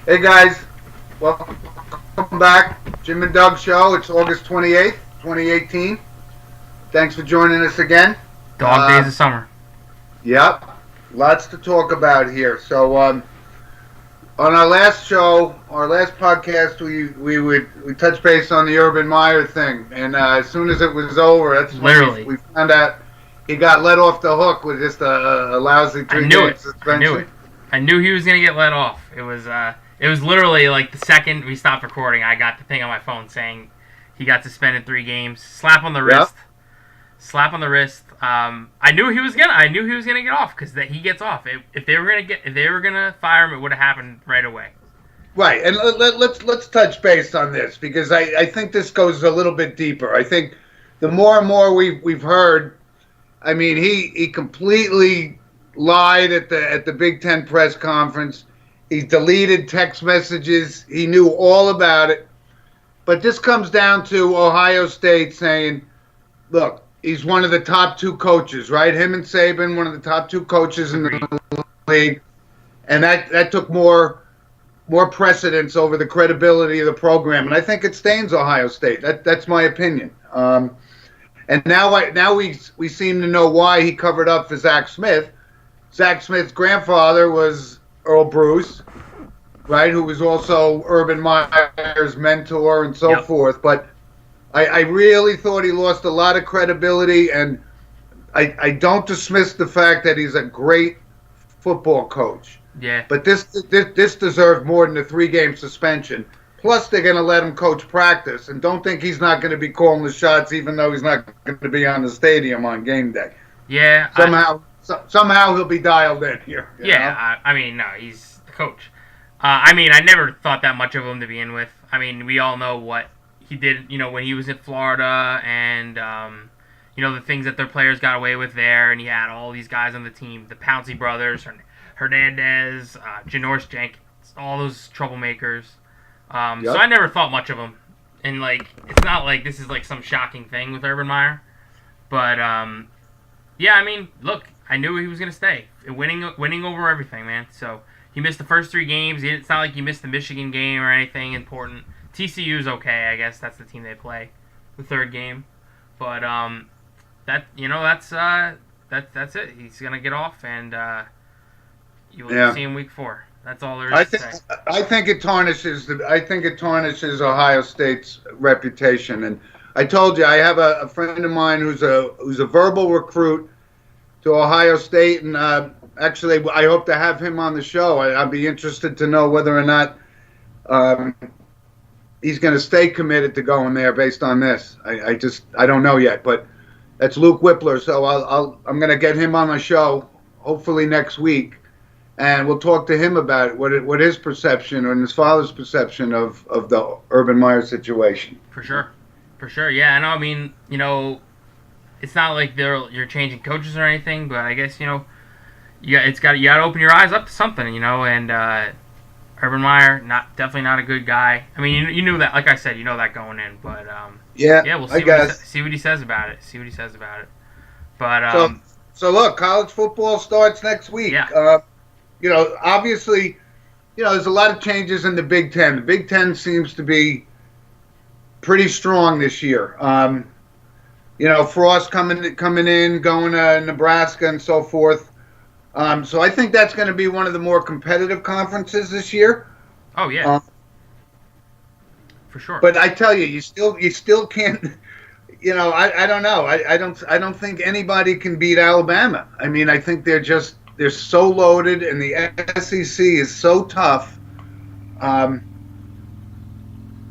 Hey guys, welcome back. Jim and Doug Show. It's August 28th, 2018. Thanks for joining us again. Dog days of summer. Yep, lots to talk about here. So, on our last show, our last podcast, we touched base on the Urban Meyer thing, and as soon as it was over, that's when Literally. we found out he got let off the hook with just a lousy I knew three-game it. suspension. I knew he was gonna get let off. It was literally like the second we stopped recording, I got the thing on my phone saying he got suspended 3 games. Slap on the Yep. wrist. Slap on the wrist. I knew he was gonna get off because he gets off. If they were gonna fire him, it would have happened right away. Right, and let's touch base on this because I think this goes a little bit deeper. I think the more and more we've heard, I mean, he completely lied at the Big Ten press conference. He deleted text messages. He knew all about it. But this comes down to Ohio State saying, "Look, he's one of the top two coaches, right? Him and Saban, one of the top two coaches in Agreed. the league, and that took more precedence over the credibility of the program, and I think it stains Ohio State. That's my opinion. And now we seem to know why he covered up for Zach Smith. Zach Smith's grandfather was Earl Bruce, right, who was also Urban Meyer's mentor and so Yep. forth. But I really thought he lost a lot of credibility, and I don't dismiss the fact that he's a great football coach. Yeah. But this deserved more than a 3-game suspension. Plus, they're going to let him coach practice, and don't think he's not going to be calling the shots, even though he's not going to be on the stadium on game day. Yeah. Somehow he'll be dialed in here. you know? I mean, no, he's the coach. I never thought that much of him to begin with. I mean, we all know what he did, when he was in Florida and, the things that their players got away with there, and he had all these guys on the team, the Pouncey brothers, Hernandez, Janoris Jenkins, all those troublemakers. Yep. So I never thought much of him. And, it's not like this is, some shocking thing with Urban Meyer. But, look, I knew he was going to stay. Winning over everything, man. So he missed the first 3 games. It's not like he missed the Michigan game or anything important. TCU's okay, I guess. That's the team they play, the 3rd game. But that's it. He's going to get off, and you'll see him week 4. That's all there is to say. I think it tarnishes Ohio State's reputation. And I told you I have a friend of mine who's a verbal recruit to Ohio State, and actually I hope to have him on the show. I'd be interested to know whether or not he's going to stay committed to going there based on this. I don't know yet, but that's Luke Whippler. So I'm going to get him on my show hopefully next week, and we'll talk to him about it, what his perception and his father's perception of the Urban Meyer situation. For sure. Yeah, I know. I mean, it's not like you're changing coaches or anything, but I guess you got to open your eyes up to something, and Urban Meyer, definitely not a good guy. I mean, you knew that, like I said, you know that going in, but we'll see what he says about it. But so look, college football starts next week. Yeah. Obviously, there's a lot of changes in the Big Ten. The Big Ten seems to be pretty strong this year. Frost coming in, going to Nebraska and so forth. So I think that's going to be one of the more competitive conferences this year. Oh yeah, for sure. But I tell you, you still can't. I don't know. I don't think anybody can beat Alabama. I mean, I think they're so loaded, and the SEC is so tough.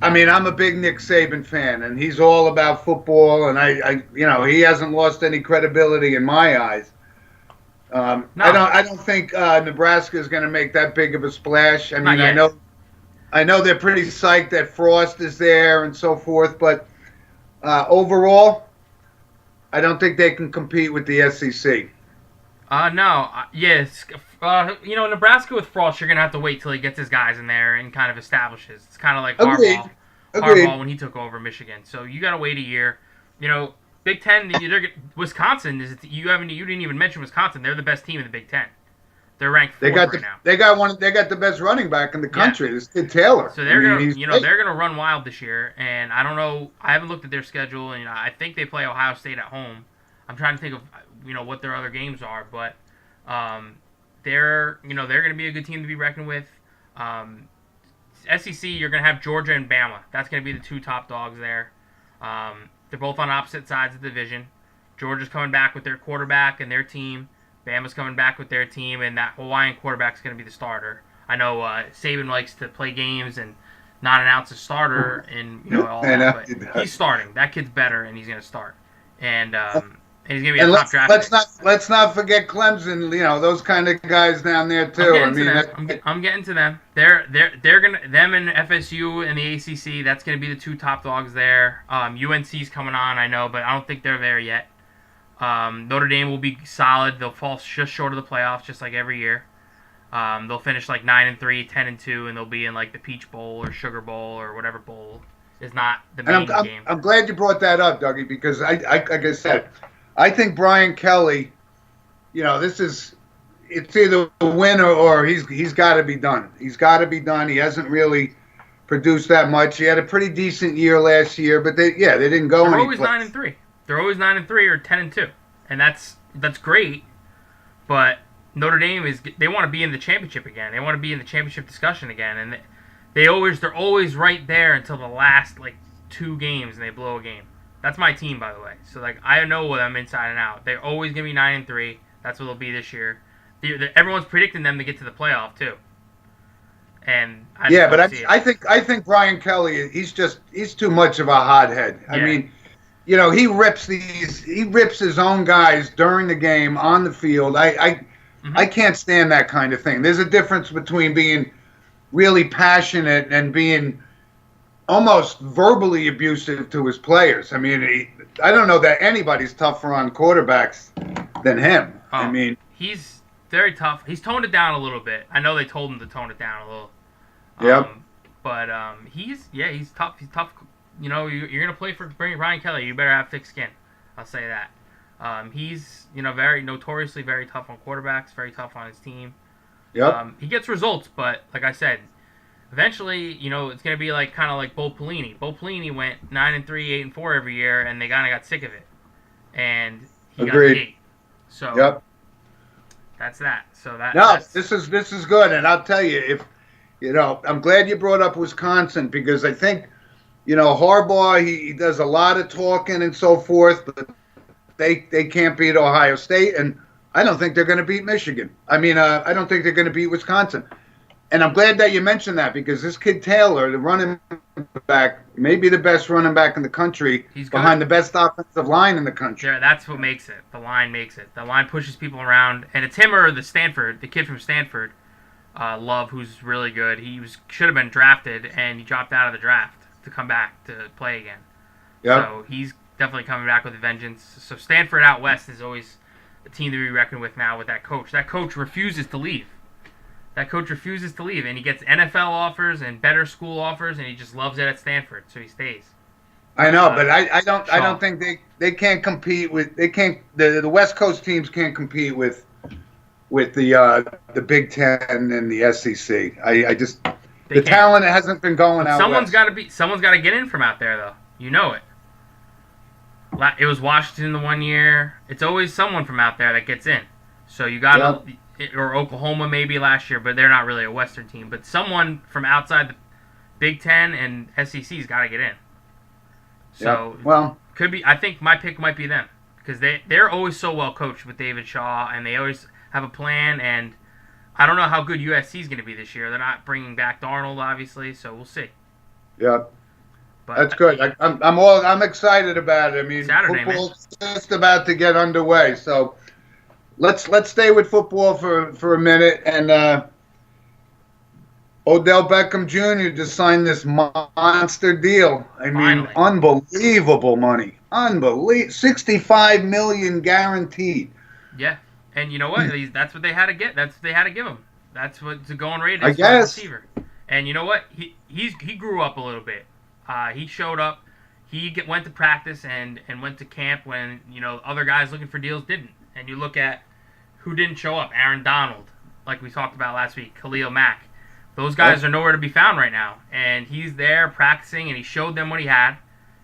I mean, I'm a big Nick Saban fan, and he's all about football, and he hasn't lost any credibility in my eyes. No. I don't think Nebraska is going to make that big of a splash. I mean, I know they're pretty psyched that Frost is there and so forth, but overall, I don't think they can compete with the SEC. No. Yes. Nebraska with Frost, you're going to have to wait till he gets his guys in there and kind of establishes. It's kind of like Harbaugh when he took over Michigan. So you got to wait a year. Big Ten, Wisconsin, you didn't even mention Wisconsin. They're the best team in the Big Ten. They're ranked They fourth got right now. they got the best running back in the country. This kid Taylor. So they're he's they're gonna run wild this year, and I don't know. I haven't looked at their schedule, and I think they play Ohio State at home. I'm trying to think of what their other games are, but they're gonna be a good team to be reckoned with. SEC, you're gonna have Georgia and Bama. That's gonna be the two top dogs there. They're both on opposite sides of the division. Georgia's coming back with their quarterback and their team. Bama's coming back with their team, and that Hawaiian quarterback's going to be the starter. I know Saban likes to play games and not announce a starter and all that, but he's starting. That kid's better, and he's going to start. And he's going to be a top draft pick. Let's not forget Clemson. Those kind of guys down there too. I'm getting to them. They're gonna them and FSU and the ACC. That's going to be the two top dogs there. UNC's coming on, I know, but I don't think they're there yet. Notre Dame will be solid. They'll fall just short of the playoffs, just like every year. They'll finish like 9-3, 10-2, and they'll be in like the Peach Bowl or Sugar Bowl or whatever bowl is not the main game. I'm glad you brought that up, Dougie, because like I said, I think Brian Kelly. It's either a win or he's got to be done. He's got to be done. He hasn't really produced that much. He had a pretty decent year last year, but they didn't go anywhere. They're always 9-3. They're always 9-3 or 10-2, and that's great. But Notre Dame they want to be in the championship again. They want to be in the championship discussion again, and they're always right there until the last like 2 games, and they blow a game. That's my team, by the way. So like I know them inside and out. They're always gonna be 9-3. That's what they'll be this year. Everyone's predicting them to get to the playoff too. And I think Brian Kelly is he's too much of a hothead. Yeah. I mean. He rips his own guys during the game on the field. I can't stand that kind of thing. There's a difference between being really passionate and being almost verbally abusive to his players. I mean, I don't know that anybody's tougher on quarterbacks than him. I mean, he's very tough. He's toned it down a little bit. I know they told him to tone it down a little. Yep. But he's tough. He's tough. You're going to play for Brian Kelly. You better have thick skin. I'll say that. He's, very notoriously very tough on quarterbacks, very tough on his team. Yep. He gets results, but like I said, eventually, it's going to be kind of like Bo Pelini. Bo Pelini went 9-3, 8-4 every year, and they kind of got sick of it. And he got 8. So yep. That's that. So this is good, and I'll tell you, I'm glad you brought up Wisconsin because I think. Harbaugh, he does a lot of talking and so forth, but they can't beat Ohio State, and I don't think they're going to beat Michigan. I mean, I don't think they're going to beat Wisconsin. And I'm glad that you mentioned that because this kid Taylor, the running back, may be the best running back in the country. He's behind the best offensive line in the country. Yeah, that's what makes it. The line makes it. The line pushes people around, and it's him or the kid from Stanford, Love, who's really good. He should have been drafted, and he dropped out of the draft to come back to play again. Yep. So he's definitely coming back with a vengeance. So Stanford out west is always a team to be reckoned with now with that coach. That coach refuses to leave. And he gets NFL offers and better school offers, and he just loves it at Stanford, so he stays. I know, but I don't think they can't compete with the West Coast teams can't compete with the Big Ten and the SEC. The talent hasn't been going out. Someone's got to get in from out there, though. You know it. It was Washington the one year. It's always someone from out there that gets in. So you got or Oklahoma maybe last year, but they're not really a Western team. But someone from outside the Big Ten and SEC's got to get in. So could be. I think my pick might be them because they're always so well coached with David Shaw, and they always have a plan and. I don't know how good USC is going to be this year. They're not bringing back Darnold, obviously, so we'll see. Yeah, but that's good. I'm excited about it. I mean, Saturday, football's just about to get underway, so let's stay with football for a minute. And Odell Beckham Jr. just signed this monster deal. I mean, unbelievable money. $65 million guaranteed. Yeah. And you know what? That's what they had to get. That's what they had to give him. That's what's a going rate is I guess. Receiver. And you know what? He grew up a little bit. He showed up. He went to practice and went to camp when other guys looking for deals didn't. And you look at who didn't show up. Aaron Donald, like we talked about last week, Khalil Mack. Those guys are nowhere to be found right now, and he's there practicing, and he showed them what he had,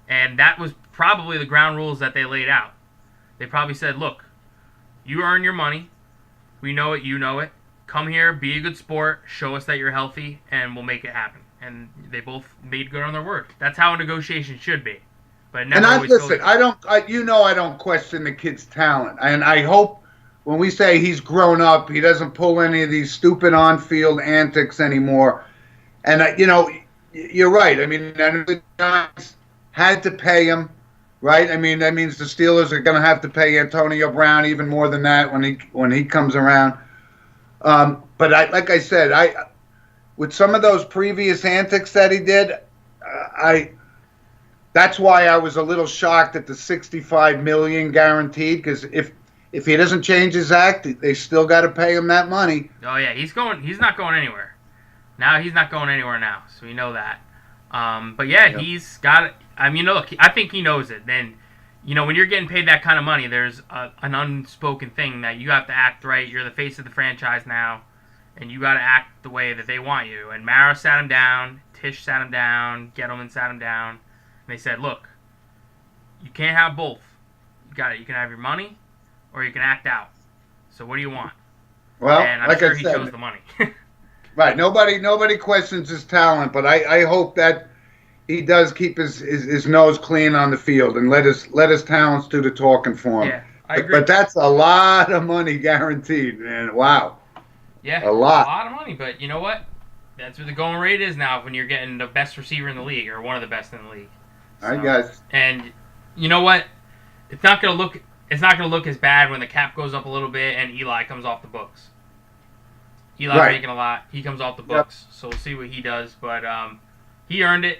and that was probably the ground rules that they laid out. They probably said, look, you earn your money, we know it, you know it, come here, be a good sport, show us that you're healthy, and we'll make it happen. And they both made good on their word. That's how a negotiation should be. But it never always listen, goes. I don't question the kid's talent, and I hope when we say he's grown up, he doesn't pull any of these stupid on-field antics anymore. And you're right. I mean, the Giants had to pay him, right? I mean, that means the Steelers are going to have to pay Antonio Brown even more than that when he comes around. But like I said, with some of those previous antics that he did, that's why I was a little shocked at the $65 million guaranteed, because if he doesn't change his act, they still got to pay him that money. Oh yeah, he's not going anywhere. Now he's not going anywhere now, so we know that. But yeah, he's got it. I mean, look, I think he knows it. Then, when you're getting paid that kind of money, there's an unspoken thing that you have to act right. You're the face of the franchise now, and you got to act the way that they want you. And Mara sat him down, Tisch sat him down, Gettleman sat him down. They said, look, you can't have both. You can have your money or you can act out. So what do you want? Well, and I'm sure he chose the money. Right. Nobody questions his talent, but I hope that he does keep his nose clean on the field and let his talents do the talking for him. Yeah, I agree. But that's a lot of money guaranteed, man. Wow. Yeah, a lot of money. But you know what? That's what the going rate is now when you're getting the best receiver in the league or one of the best in the league. So, I guess. And you know what? It's not gonna look as bad when the cap goes up a little bit and Eli comes off the books. Eli's making a lot. He comes off the books, so we'll see what he does. But he earned it.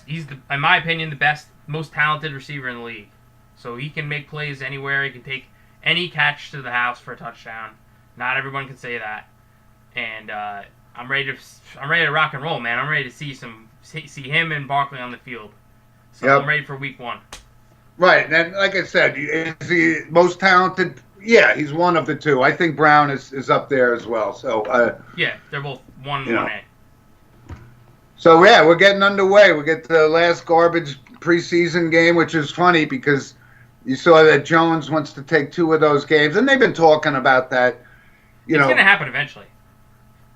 He's in my opinion, the best, most talented receiver in the league. So he can make plays anywhere. He can take any catch to the house for a touchdown. Not everyone can say that. And I'm ready to rock and roll, man. I'm ready to see him and Barkley on the field. So I'm ready for week 1. Right, and like I said, is he most talented? Yeah, he's one of the two. I think Brown is up there as well. So yeah, they're both 1A. So yeah, we're getting underway. We get the last garbage preseason game, which is funny because you saw that Jones wants to take 2 of those games, and they've been talking about that. It's going to happen eventually.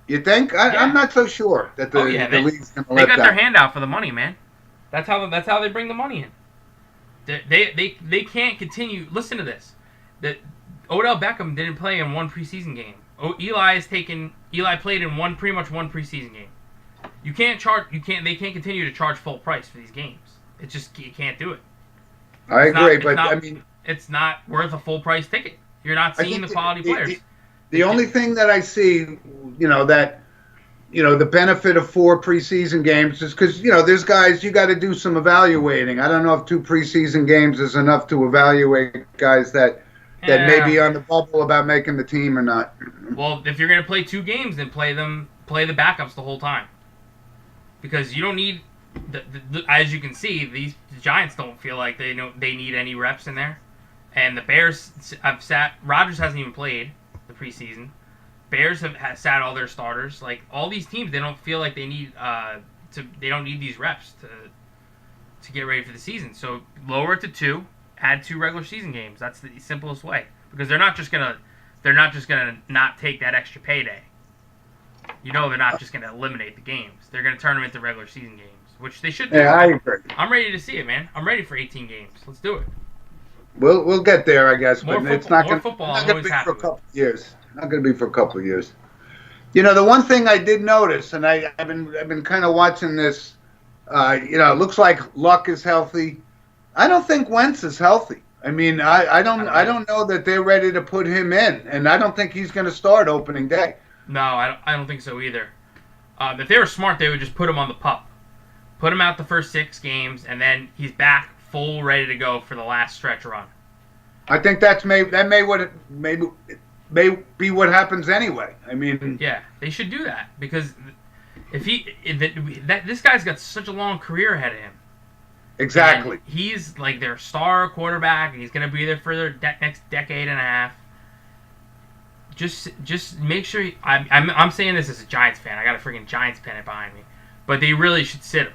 You think? I'm not so sure that the league's going to let that. They got their hand out for the money, man. That's how they bring the money in. They can't continue. Listen to this. That Odell Beckham didn't play in 1 preseason game. Eli played in pretty much one preseason game. They can't continue to charge full price for these games. It's just, you can't do it. I agree, it's not worth a full price ticket. You're not seeing the quality players. The only thing that I see, the benefit of 4 preseason games is because, there's guys, you got to do some evaluating. I don't know if 2 preseason games is enough to evaluate guys that may be on the bubble about making the team or not. Well, if you're going to play 2 games, then play the backups the whole time. Because you don't need, as you can see, the Giants don't feel like they need any reps in there. And the Bears Rodgers hasn't even played the preseason. Bears have sat all their starters. Like, all these teams, they don't feel like they need they don't need these reps to get ready for the season. So lower it to 2, add 2 regular season games. That's the simplest way, because they're not just gonna not take that extra payday. They're not just gonna eliminate the games. They're gonna turn them into regular season games, which they should do. Yeah, I agree. I'm ready to see it, man. I'm ready for 18 games. Let's do it. We'll get there, I guess, but it's not going to be for a couple of years. Not going to be for a couple of years. The one thing I did notice, and I've been kind of watching this. It looks like Luck is healthy. I don't think Wentz is healthy. I mean, I don't know that they're ready to put him in, and I don't think he's going to start opening day. No, I don't think so either. If they were smart, they would just put him on the PUP, put him out the first 6 games, and then he's back full, ready to go for the last stretch run. I think that may be what happens anyway. I mean, yeah, they should do that, because this guy's got such a long career ahead of him. Exactly. And he's like their star quarterback, and he's going to be there for their next decade and a half. just make sure. I'm saying this as a Giants fan. I got a freaking Giants pennant behind me, but they really should sit him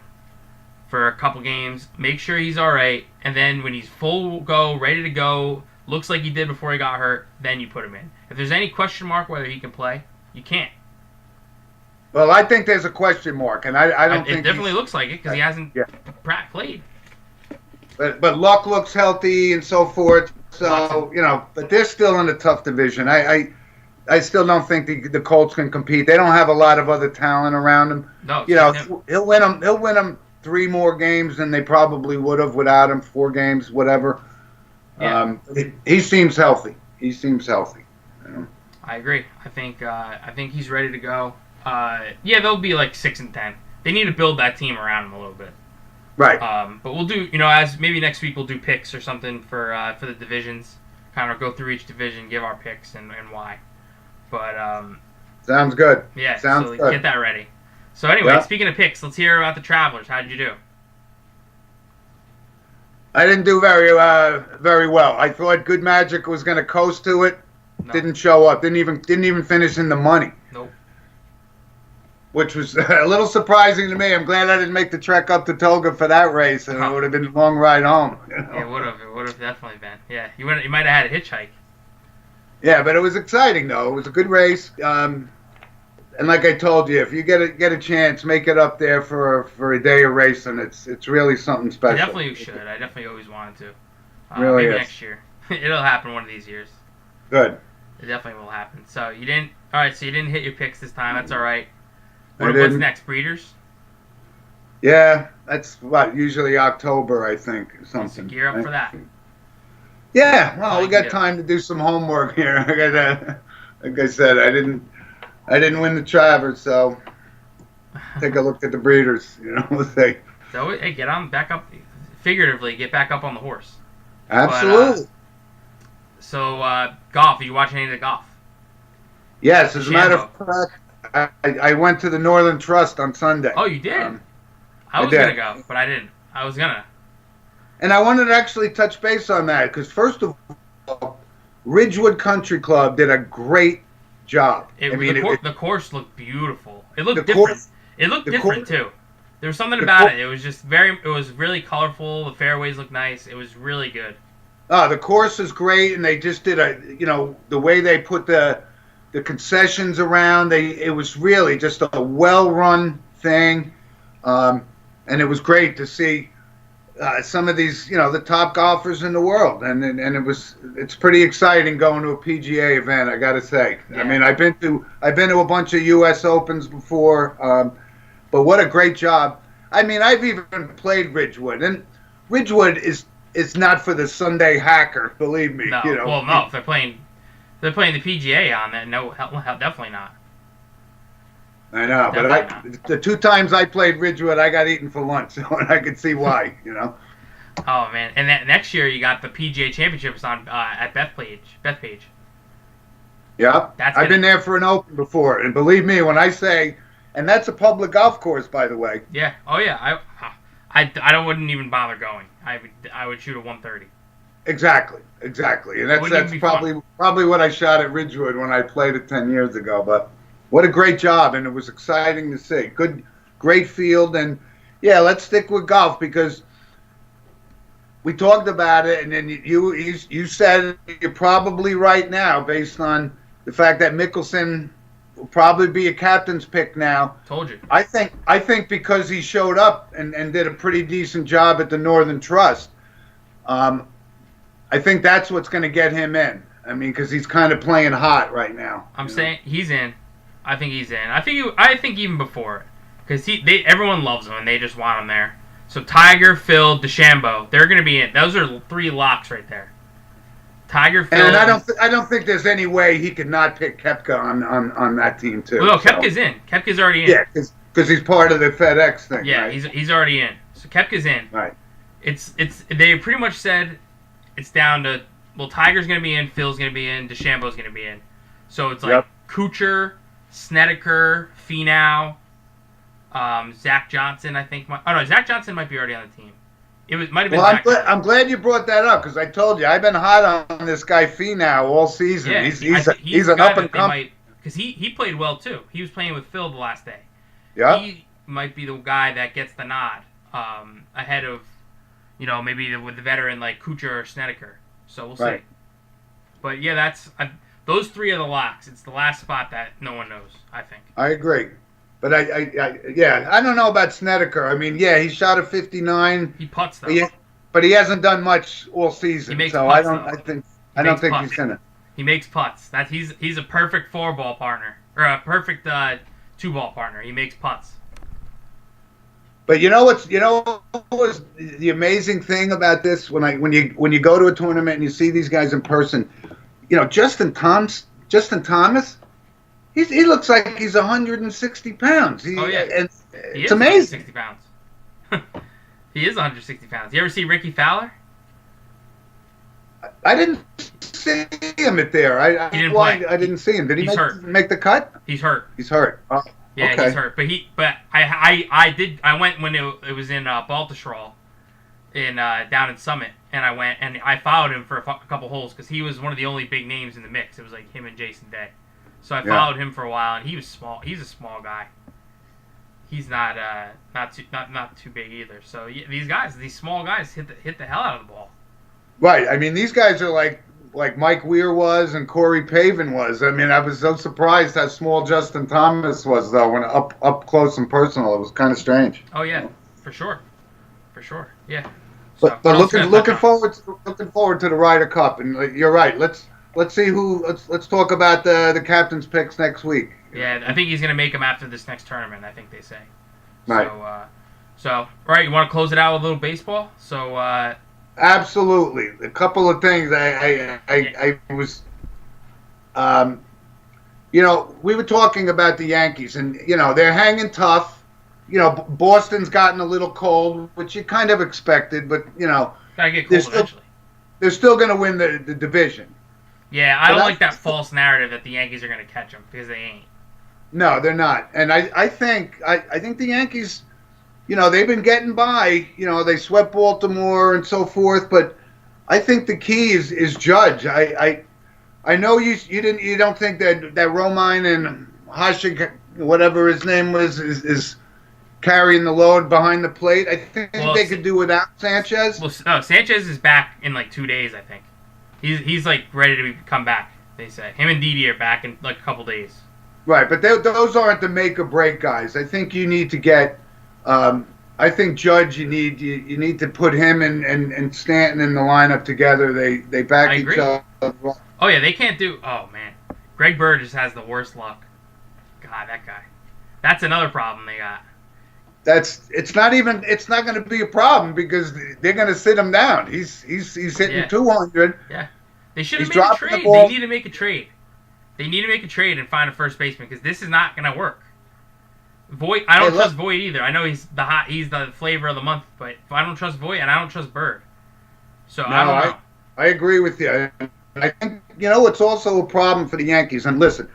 for a couple games. Make sure he's all right, and then when he's full go, ready to go, looks like he did before he got hurt, then you put him in. If there's any question mark whether he can play, you can't. Well, I think there's a question mark, and I don't think it definitely looks like it because he hasn't played. But Luck looks healthy and so forth. So but they're still in a tough division. I still don't think the Colts can compete. They don't have a lot of other talent around them. No, he'll win them. He'll win them 3 more games than they probably would have without him. 4 games, whatever. Yeah. He seems healthy. He seems healthy. I agree. I think he's ready to go. They'll be like 6-10. They need to build that team around him a little bit. Right. But we'll do, as maybe next week we'll do picks or something for the divisions. Kind of go through each division, give our picks and why. But sounds good. Yeah. Sounds so good. Get that ready. So anyway, Speaking of picks, let's hear about the Travelers. How did you do? I didn't do very well. I thought Good Magic was going to coast to it. No. Didn't show up. Didn't even finish in the money. Nope. Which was a little surprising to me. I'm glad I didn't make the trek up to Toga for that race, and it would have been a long ride home. Yeah, it would have. It would have definitely been. Yeah, you might have had a hitchhike. Yeah, but it was exciting though. It was a good race. And like I told you, if you get a chance, make it up there for a day of racing. It's really something special. I definitely should. I definitely always wanted to. Really maybe is. Next year. It'll happen one of these years. Good. It definitely will happen. So you didn't. All right. So you didn't hit your picks this time. That's all right. What's next? Breeders. Yeah, that's usually October, I think, or something. So gear up for that. Yeah. Well, we got time to do some homework here. I got like I said, I didn't win the Travers, so take a look at the Breeders. We'll see. So hey, get on back up. Figuratively, get back up on the horse. Absolutely. But, golf. Are you watching any of the golf? Yes, as a matter of fact, I went to the Northern Trust on Sunday. Oh, you did? I was going to go, but I didn't. I was going to. And I wanted to actually touch base on that because, first of all, Ridgewood Country Club did a great job. The course looked beautiful. It looked different. It looked different, too. There was something about it. It was just it was really colorful. The fairways looked nice. It was really good. The course is great, and they just did the way they put the concessions around. It was really just a well-run thing, and it was great to see some of these, the top golfers in the world, and it's pretty exciting going to a PGA event. I got to say, yeah. I mean, I've been to a bunch of U.S. Opens before, but what a great job! I mean, I've even played Ridgewood, and Ridgewood is not for the Sunday hacker, believe me. No, well, no, if they're playing the PGA on that. No, definitely not. I know, but the 2 times I played Ridgewood, I got eaten for lunch, so I could see why. Oh man, and next year you got the PGA Championships on at Bethpage. Yeah, I've been there for an Open before, and believe me when I say, and that's a public golf course, by the way. Yeah. Oh yeah. I wouldn't even bother going. I would shoot a 130. Exactly, and that's probably what I shot at Ridgewood when I played it 10 years ago. But what a great job, and it was exciting to see. Great field, and yeah, let's stick with golf because we talked about it, and then you said you're probably right now based on the fact that Mickelson will probably be a captain's pick now. Told you. I think because he showed up and did a pretty decent job at the Northern Trust. I think that's what's going to get him in. I mean, because he's kind of playing hot right now. I'm saying he's in. I think he's in. I think even before, because everyone loves him and they just want him there. So Tiger, Phil, DeChambeau, they're going to be in. Those are 3 locks right there. Tiger, Phil, and I don't think there's any way he could not pick Koepka on that team too. Well, no, Koepka's in. Koepka's already in. Yeah, because he's part of the FedEx thing. Yeah, right? he's already in. So Koepka's in. Right. They pretty much said it's down to, well, Tiger's going to be in, Phil's going to be in, DeChambeau's going to be in. So it's like Kuchar, Snedeker, Finau, Zach Johnson, I think. Zach Johnson might be already on the team. Might have been Well, Zach Jones. I'm glad you brought that up because I told you I've been hot on this guy Finau all season. Yeah, He's he's the an guy up and that they coming. might, because he played well too. He was playing with Phil the last day. Yeah, He might be the guy that gets the nod ahead of, maybe with the veteran like Kuchar or Snedeker. So we'll see. right. But yeah, those three are the locks. It's the last spot that no one knows, I think. I agree. But yeah, I don't know about Snedeker. I mean, yeah, he shot a 59. He putts though. But he hasn't done much all season. He makes So putts, I don't think he's gonna. He makes putts. He's a perfect 4-ball partner or a perfect 2-ball partner. He makes putts. But you know what was the amazing thing about this when you go to a tournament and you see these guys in person, Justin Thomas, he looks like he's 160 pounds. Oh yeah, and he it's is amazing. 160 pounds. He is 160 pounds. You ever see Ricky Fowler? I didn't see him at there. He didn't play. I didn't see him. Did he He's make the cut? He's hurt. He's hurt. Oh, Yeah, okay. he's hurt. But I went when it was in Baltusrol down in Summit, and I went and I followed him for a couple holes because he was one of the only big names in the mix. It was like him and Jason Day. So I followed him for a while, and he was small. He's a small guy. He's not too big either. So yeah, these small guys hit the hell out of the ball. Right. I mean, these guys are like Mike Weir was and Corey Pavin was. I mean, I was so surprised how small Justin Thomas was, though, when up close and personal. It was kind of strange. Oh yeah, for sure, yeah. But looking forward to the Ryder Cup, and you're right. Let's see let's talk about the captain's picks next week. Yeah, I think he's gonna make them after this next tournament. I think they say. Right. So all right, you want to close it out with a little baseball? So. Absolutely. A couple of things I was, we were talking about the Yankees, and they're hanging tough. Boston's gotten a little cold, which you kind of expected, but gotta get cold eventually. They're still going to win the division. Yeah, I don't like that false narrative that the Yankees are going to catch them because they ain't. No, they're not, and I think the Yankees. They've been getting by. They swept Baltimore and so forth, but I think the key is Judge. I know you don't think that Romine and Hasek, whatever his name was, is carrying the load behind the plate. I think they could do without Sanchez. Well, no, Sanchez is back in like 2 days. I think he's like ready to come back. They say him and Didi are back in like a couple days. Right, but those aren't the make or break guys. I think you need to get. I think Judge, you need to put him and Stanton in the lineup together. They back each other. Oh yeah, they can't do. Oh man, Greg Bird just has the worst luck. God, that guy. That's another problem they got. It's not going to be a problem because they're going to sit him down. He's hitting 200. Yeah, they should have made a trade. They need to make a trade. They need to make a trade and find a first baseman because this is not going to work. Voit, I don't trust Voit either. I know he's the flavor of the month, but I don't trust Voit and I don't trust Bird. So I don't know. I agree with you. I think it's also a problem for the Yankees. And listen,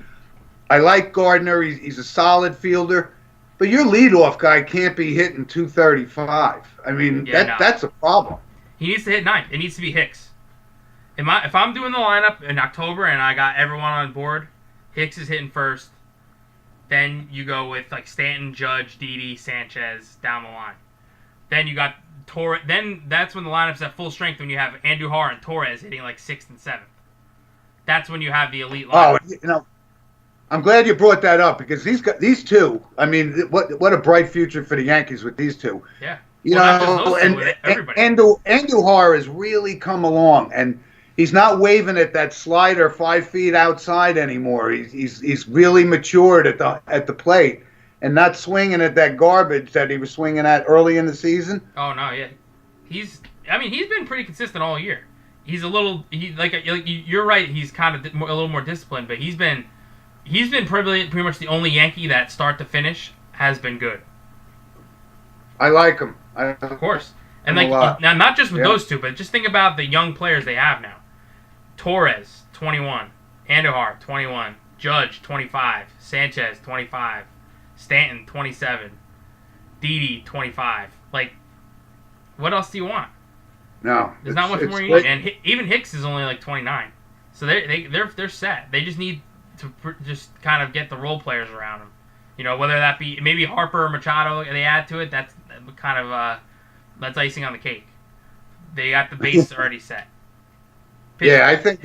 I like Gardner. He's a solid fielder, but your leadoff guy can't be hitting 235. I mean that's a problem. He needs to hit ninth. It needs to be Hicks. If I'm doing the lineup in October and I got everyone on board, Hicks is hitting first. Then you go with like Stanton, Judge, Didi, Sanchez down the line. Then you got Torres. Then that's when the lineup's at full strength when you have Andujar and Torres hitting like 6th and 7th. That's when you have the elite lineup. Oh, I'm glad you brought that up because these two. I mean, what a bright future for the Yankees with these two. Yeah. Andujar has really come along and. He's not waving at that slider 5 feet outside anymore. He's really matured at the plate and not swinging at that garbage that he was swinging at early in the season. Oh no, yeah, he's been pretty consistent all year. He's you're right. He's kind of a little more disciplined, but he's been pretty much the only Yankee that start to finish has been good. I like him. Of course, and now not just with those two, but just think about the young players they have now. Torres, 21. Andujar, 21. Judge, 25. Sanchez, 25. Stanton, 27. Didi, 25. Like, what else do you want? No, There's not much more you need. And even Hicks is only like 29, so they're set. They just need to just kind of get the role players around them. You know, whether that be maybe Harper or Machado, they add to it. That's kind of that's icing on the cake. They got the base already set. Yeah, I think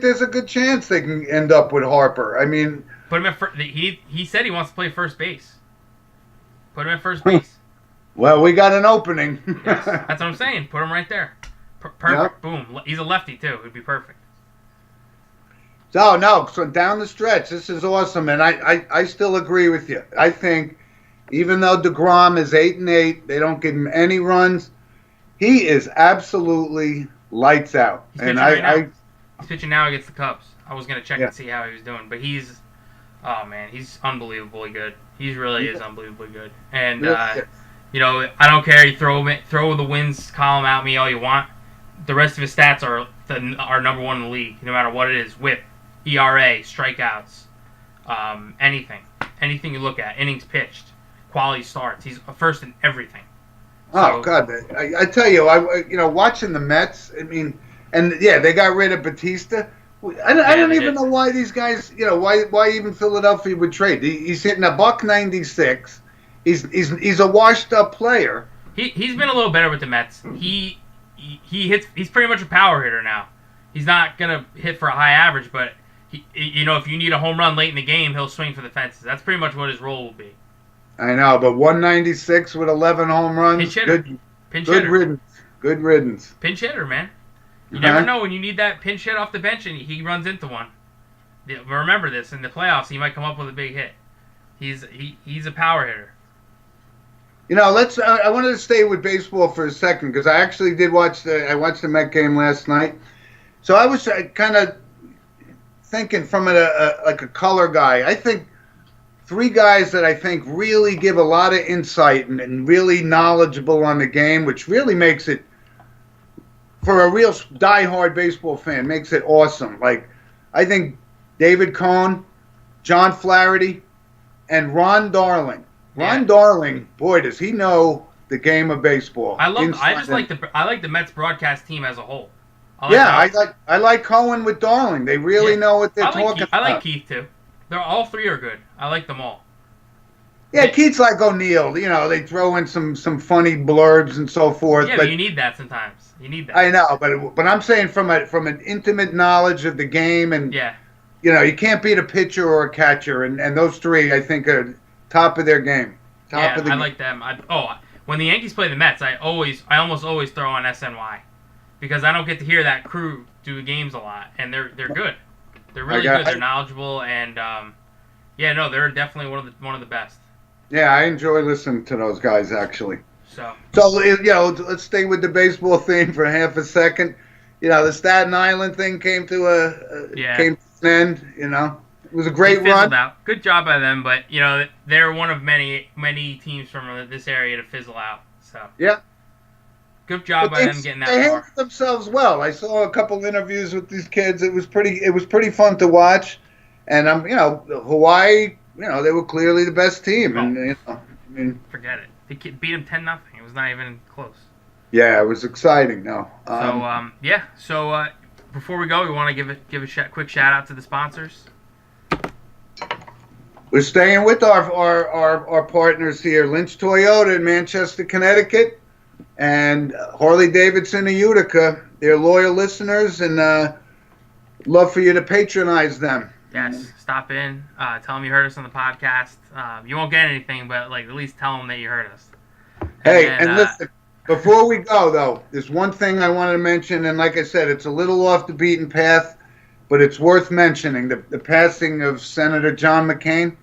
there's a good chance they can end up with Harper. I mean, put him at he said he wants to play first base. Put him at first base. Well, we got an opening. Yes, that's what I'm saying. Put him right there. Perfect. Yep. Boom. He's a lefty too. It'd be perfect. So down the stretch, this is awesome, and I still agree with you. I think even though DeGrom is 8-8, they don't give him any runs. He is absolutely lights out. He's pitching right now. He's pitching now against the Cubs. I was gonna check and see how he was doing, but he's unbelievably good. He really is unbelievably good. And you know, I don't care. You throw the wins column at me all you want. The rest of his stats are number one in the league, no matter what it is. WHIP, ERA, strikeouts, anything you look at, innings pitched, quality starts. He's first in everything. Oh God! I tell you, watching the Mets. I mean, and yeah, they got rid of Batista. I don't even know why these guys. Why even Philadelphia would trade. He's hitting $196. He's a washed up player. He's been a little better with the Mets. He hits. He's pretty much a power hitter now. He's not gonna hit for a high average, but if you need a home run late in the game, he'll swing for the fences. That's pretty much what his role will be. I know, but 196 with 11 home runs. Pinch hitter. Good riddance. Good riddance. Pinch hitter, man. You never know when you need that pinch hit off the bench and he runs into one. Remember this, in the playoffs, he might come up with a big hit. He's a power hitter. I wanted to stay with baseball for a second because I actually did watch the Met game last night. So I was kind of thinking from like a color guy. I think three guys that I think really give a lot of insight and really knowledgeable on the game, which really makes it, for a real diehard baseball fan, makes it awesome. Like, I think David Cohn, John Flaherty, and Ron Darling. Ron Darling, boy, does he know the game of baseball. I like the Mets broadcast team as a whole. I like Cohen with Darling. They really know what they're talking about. I like Keith too. They're all three are good. I like them all. Yeah, Keith's like O'Neill. They throw in some funny blurbs and so forth. Yeah, but you need that sometimes. You need that. I know, but I'm saying from an intimate knowledge of the game, and you can't beat a pitcher or a catcher, and those three I think are top of their game. I like them. When the Yankees play the Mets, I almost always throw on SNY because I don't get to hear that crew do games a lot, and they're good. They're really good. They're knowledgeable, and they're definitely one of the best. Yeah, I enjoy listening to those guys actually. So let's stay with the baseball theme for half a second. The Staten Island thing came to an end. It was a great run. Out. Good job by them, but they're one of many teams from this area to fizzle out. So yeah. Good job by them getting that far. They handled themselves well. I saw a couple interviews with these kids. It was pretty fun to watch. And Hawaii, they were clearly the best team. And forget it. They beat them 10-0. It was not even close. Yeah, it was exciting. No. So before we go, we want to give a quick shout out to the sponsors. We're staying with our partners here, Lynch Toyota in Manchester, Connecticut, and Harley Davidson of Utica. They're loyal listeners, and love for you to patronize them. Yes, stop in, tell them you heard us on the podcast. You won't get anything, but at least tell them that you heard us. And listen, before we go though, there's one thing I wanted to mention, and like I said, it's a little off the beaten path, but it's worth mentioning: the passing of Senator John McCain.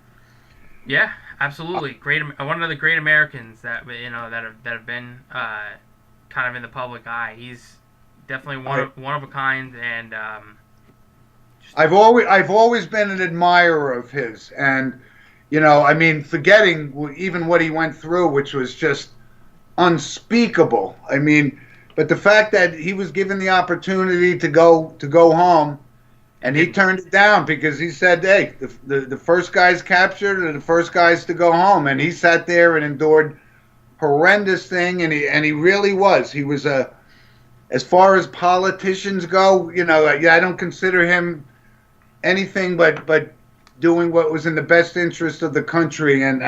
Yeah, absolutely. One of the great Americans that have been kind of in the public eye. He's definitely one of a kind, and I've always been an admirer of his, and forgetting even what he went through, which was just unspeakable. But the fact that he was given the opportunity to go home, and he turned it down because he said, "Hey, the first guys captured are the first guys to go home," and he sat there and endured horrendous thing, and he really was. He was a, as far as politicians go, I don't consider him anything but doing what was in the best interest of the country, and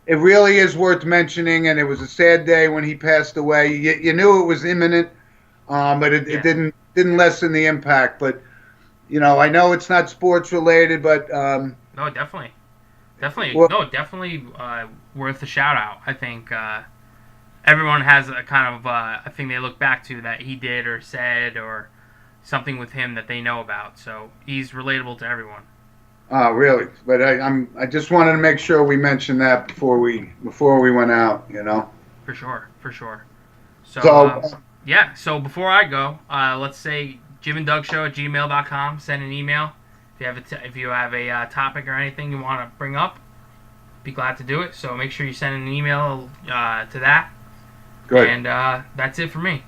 it really is worth mentioning. And it was a sad day when he passed away. You knew it was imminent, but it didn't lessen the impact. But I know it's not sports related, but no, definitely, well, definitely worth a shout out. I think everyone has a kind of a thing they look back to that he did or said or something with him that they know about. So he's relatable to everyone. Oh, really? But I just wanted to make sure we mentioned that before we went out. For sure. So, So so before I go, let's say JimandDougShow@gmail.com. Send an email if you have a topic or anything you want to bring up. Be glad to do it. So make sure you send an email to that. Good. And that's it for me.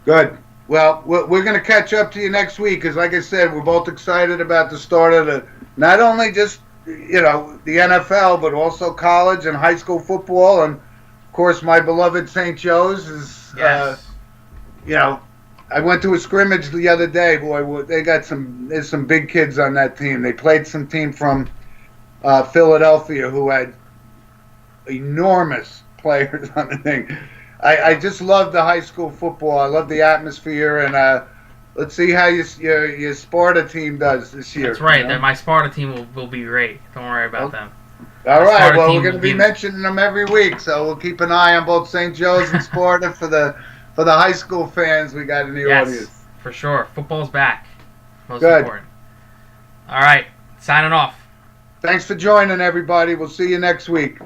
Good. Well, we're going to catch up to you next week because, like I said, we're both excited about the start of not only just the NFL, but also college and high school football, and of course my beloved St. Joe's is. Yes. I went to a scrimmage the other day. Boy, there's some big kids on that team. They played some team from Philadelphia who had enormous players on the thing. I just love the high school football. I love the atmosphere, and let's see how your Sparta team does this year. That's right. My Sparta team will be great. Don't worry about them. All right. Well, we're going to be mentioning them every week, so we'll keep an eye on both St. Joe's and Sparta for the high school fans we got in the audience. For sure. Football's back. Most Good. important. All right. Signing off. Thanks for joining, everybody. We'll see you next week.